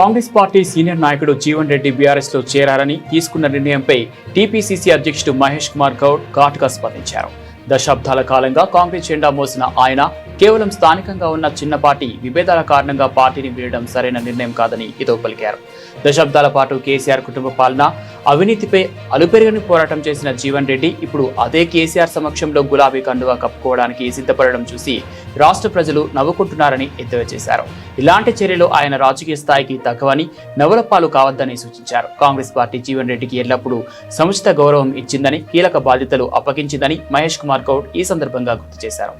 Congress party senior నాయకుడు Jeevan Reddy BRS లో చేరారని తీసుకున్న నిర్ణయంపై టీపీసీసీ అధ్యక్షుడు మహేష్ కుమార్ గౌడ్ ఘాటుగా స్పందించారు. దశాబ్దాల కాలంగా కాంగ్రెస్ జెండా మోసిన ఆయన కేవలం స్థానికంగా ఉన్న చిన్నపాటి విభేదాల కారణంగా పార్టీని వీడడం సరైన నిర్ణయం కాదని హితవు పలికారు. దశాబ్దాల పాటు కేసీఆర్ కుటుంబ పాలన, అవినీతిపై అలుపెరగని పోరాటం చేసిన జీవన్ రెడ్డి ఇప్పుడు అదే కేసీఆర్ సమక్షంలో గులాబీ కండువా కప్పుకోవడానికి సిద్ధపడడం చూసి రాష్ట్ర ప్రజలు నవ్వుకుంటున్నారని ఎద్దేవా చేశారు. ఇలాంటి చర్యలు ఆయన రాజకీయ స్థాయికి తగ్గవని, నవలపాలు కావద్దని సూచించారు. కాంగ్రెస్ పార్టీ జీవన్ రెడ్డికి ఎల్లప్పుడూ సముచిత గౌరవం ఇచ్చిందని, కీలక బాధ్యతలు అప్పగించిందని మహేష్ కుమార్ గౌడ్ ఈ సందర్భంగా గుర్తు చేశారు.